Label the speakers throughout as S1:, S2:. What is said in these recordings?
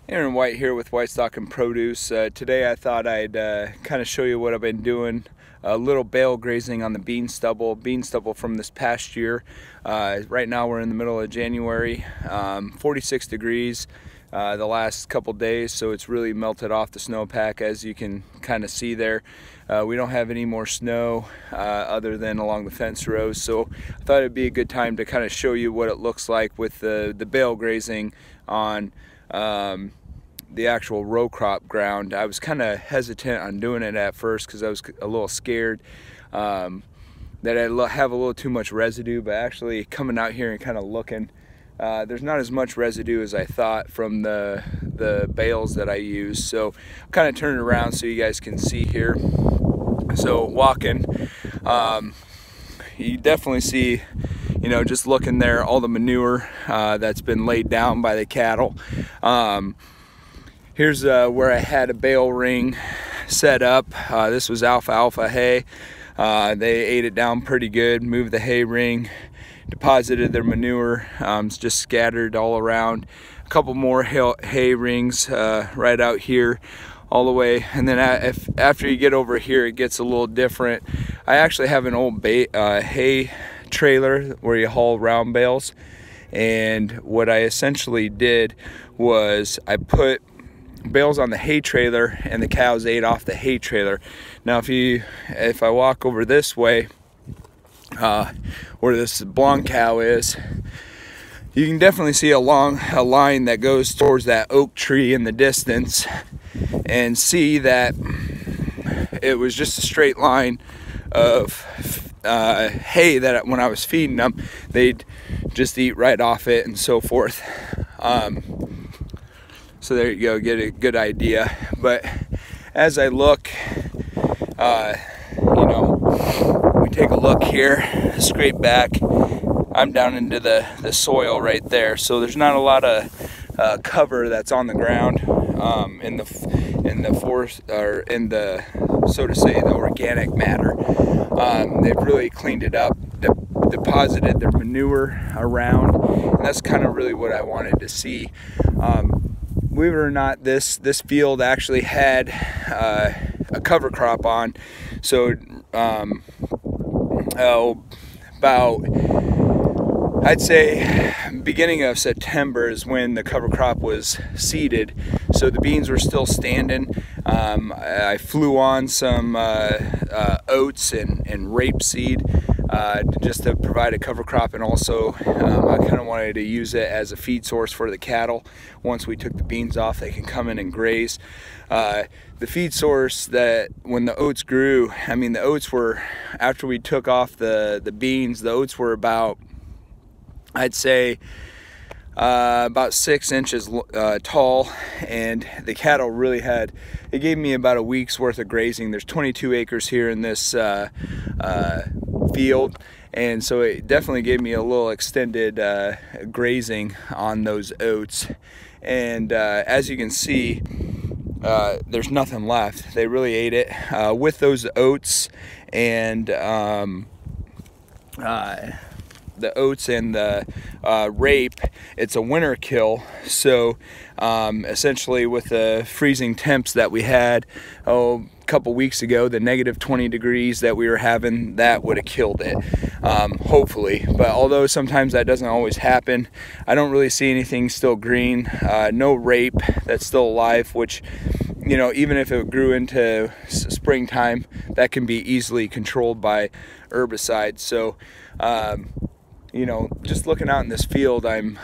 S1: Aaron White here with White Stock and Produce. Today I thought I'd kind of show you what I've been doing. A little bale grazing on the bean stubble from this past year. Right now we're in the middle of January, 46 degrees the last couple days, so it's really melted off the snowpack, as you can kind of see there. We don't have any more snow other than along the fence rows, so I thought it'd be a good time to kind of show you what it looks like with the bale grazing on the actual row crop ground. I was kind of hesitant on doing it at first because I was a little scared that I'd have a little too much residue, but actually coming out here and kind of looking, there's not as much residue as I thought from the bales that I use. So I'll kind of turn it around so you guys can see here. So walking, you definitely see, you know, just looking there, all the manure that's been laid down by the cattle. Here's where I had a bale ring set up. This was alfalfa hay. They ate it down pretty good, moved the hay ring, deposited their manure. It's just scattered all around. A couple more hay rings right out here all the way, and then after you get over here it gets a little different. I actually have an old hay trailer where you haul round bales, and what I essentially did was I put bales on the hay trailer and the cows ate off the hay trailer. Now if I walk over this way where this blonde cow is, you can definitely see a line that goes towards that oak tree in the distance, and see that it was just a straight line of hay that when I was feeding them, they'd just eat right off it and so forth. So there you go, get a good idea. But as I look, you know, we take a look here, scrape back, I'm down into the soil right there. So there's not a lot of cover that's on the ground in the forest, or in the, so to say, the organic matter. They've really cleaned it up, deposited their manure around, and that's kind of really what I wanted to see. Believe it or not, this field actually had a cover crop on. So about, I'd say beginning of September is when the cover crop was seeded. So the beans were still standing. I flew on some oats and rapeseed just to provide a cover crop, and also I kind of wanted to use it as a feed source for the cattle. Once we took the beans off, they can come in and graze. The feed source, that when the oats grew, I mean, the oats were, after we took off the beans, the oats were about, I'd say about 6 inches tall, and the cattle really had, it gave me about a week's worth of grazing. There's 22 acres here in this field, and so it definitely gave me a little extended grazing on those oats. And as you can see, there's nothing left. They really ate it with those oats, and the oats and the rape. It's a winter kill, so essentially with the freezing temps that we had a couple weeks ago, the -20 degrees that we were having, that would have killed it, hopefully. But although sometimes that doesn't always happen, I don't really see anything still green. No rape that's still alive, which, you know, even if it grew into springtime, that can be easily controlled by herbicides. So you know, just looking out in this field, I'm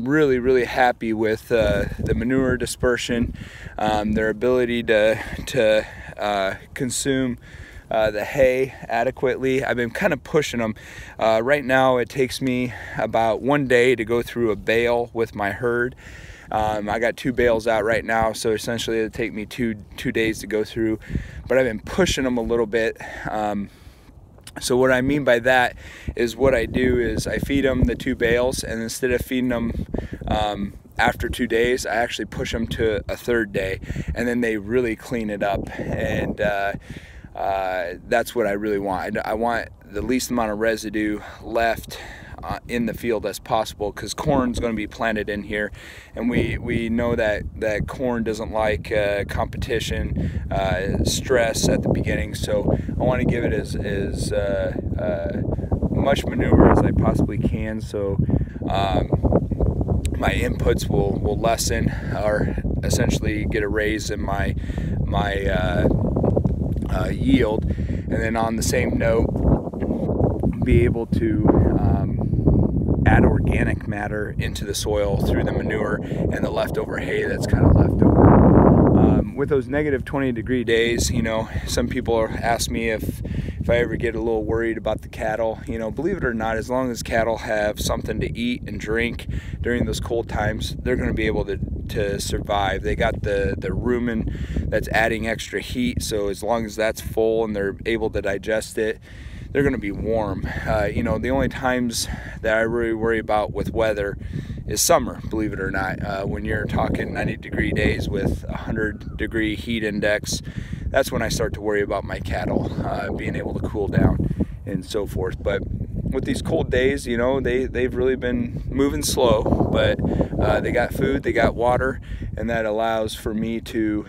S1: really happy with the manure dispersion, their ability to consume the hay adequately. I've been kind of pushing them. Right now it takes me about 1 day to go through a bale with my herd. I got 2 bales out right now, so essentially it'll take me two days to go through, but I've been pushing them a little bit. So what I mean by that is, what I do is I feed them the 2 bales, and instead of feeding them after 2 days, I actually push them to a 3rd day, and then they really clean it up. And that's what I really want. I want the least amount of residue left in the field as possible, because corn's going to be planted in here, and we know that corn doesn't like competition, stress at the beginning. So I want to give it as much manure as I possibly can, so my inputs will lessen, or essentially get a raise in my yield. And then on the same note, be able to add organic matter into the soil through the manure and the leftover hay that's kind of left over. With those negative 20-degree days, you know, some people ask me if I ever get a little worried about the cattle. You know, believe it or not, as long as cattle have something to eat and drink during those cold times, they're going to be able to survive. They got the rumen that's adding extra heat, so as long as that's full and they're able to digest it, they're going to be warm. You know, the only times that I really worry about with weather is summer, believe it or not. When you're talking 90-degree days with 100-degree heat index, that's when I start to worry about my cattle being able to cool down and so forth. But with these cold days, you know, they've really been moving slow, but they got food, they got water, and that allows for me to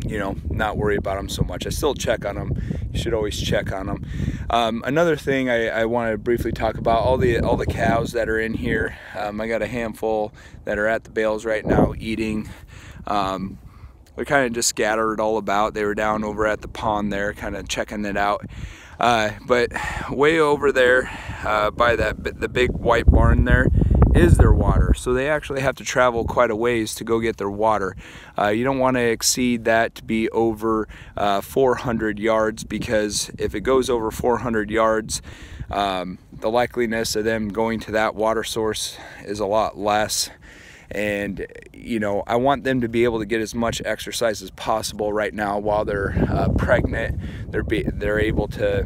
S1: you know, not worry about them so much. I still check on them. You should always check on them. Another thing I want to briefly talk about, all the cows that are in here. I got a handful that are at the bales right now eating. They're kind of just scattered all about. They were down over at the pond there, kind of checking it out. But way over there by the big white barn there is their water. So they actually have to travel quite a ways to go get their water. You don't want to exceed that to be over 400 yards, because if it goes over 400 yards, the likeliness of them going to that water source is a lot less. And you know, I want them to be able to get as much exercise as possible right now while they're pregnant. They're able to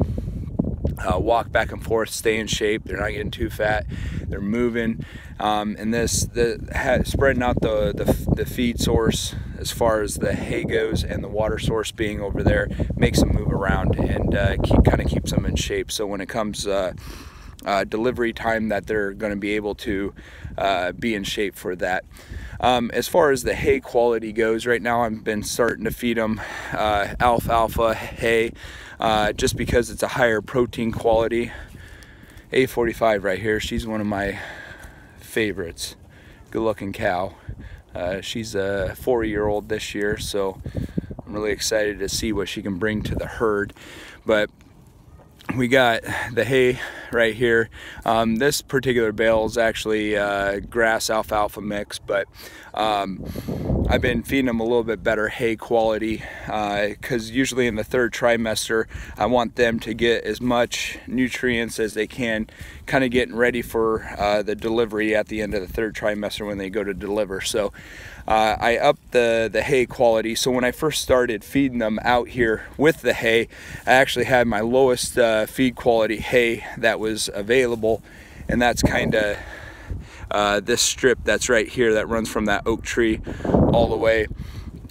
S1: walk back and forth, stay in shape. They're not getting too fat. They're moving, and spreading out the feed source as far as the hay goes, and the water source being over there, makes them move around and kind of keeps them in shape. So when it comes delivery time, that they're going to be able to be in shape for that. As far as the hay quality goes, right now I've been starting to feed them alfalfa hay, just because it's a higher protein quality. A45 right here, she's one of my favorites. Good looking cow. She's a 4-year-old this year, so I'm really excited to see what she can bring to the herd. But we got the hay right here. This particular bale is actually grass alfalfa mix, but I've been feeding them a little bit better hay quality, because usually in the 3rd trimester I want them to get as much nutrients as they can, kind of getting ready for the delivery at the end of the 3rd trimester when they go to deliver. So I upped the hay quality. So when I first started feeding them out here with the hay, I actually had my lowest feed quality hay that was available, and that's kind of this strip that's right here that runs from that oak tree all the way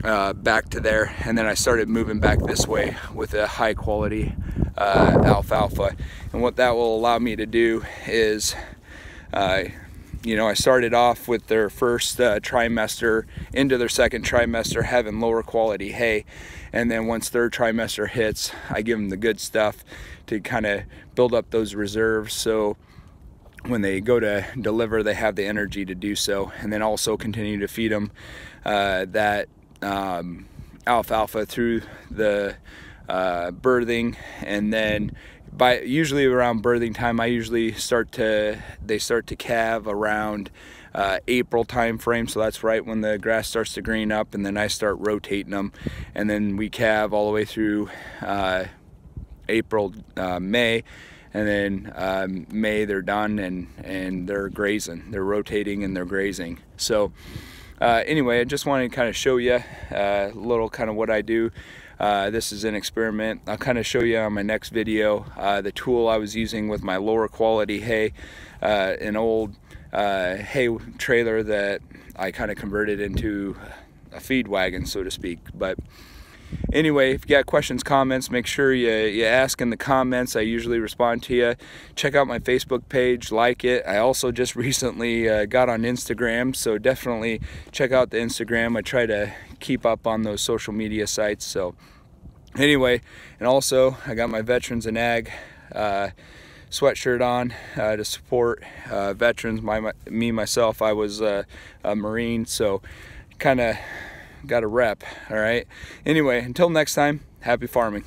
S1: back to there. And then I started moving back this way with a high quality alfalfa. And what that will allow me to do is you know, I started off with their first trimester into their 2nd trimester having lower quality hay, and then once 3rd trimester hits, I give them the good stuff to kind of build up those reserves, so when they go to deliver they have the energy to do so. And then also continue to feed them that alfalfa through the birthing, and then usually around birthing time, they start to calve around April time frame. So that's right when the grass starts to green up, and then I start rotating them, and then we calve all the way through April, May, and then May they're done and they're grazing. They're rotating and they're grazing. So anyway, I just wanted to kind of show you a little kind of what I do. This is an experiment. I'll kind of show you on my next video the tool I was using with my lower quality hay, an old hay trailer that I kind of converted into a feed wagon, so to speak. But anyway, if you got questions, comments, make sure you ask in the comments. I usually respond to you. Check out my Facebook page, like it. I also just recently got on Instagram, so definitely check out the Instagram. I try to keep up on those social media sites. So anyway, and also I got my Veterans in Ag sweatshirt on to support veterans. Myself, I was a Marine, so kind of got a rep. All right, anyway, until next time, happy farming.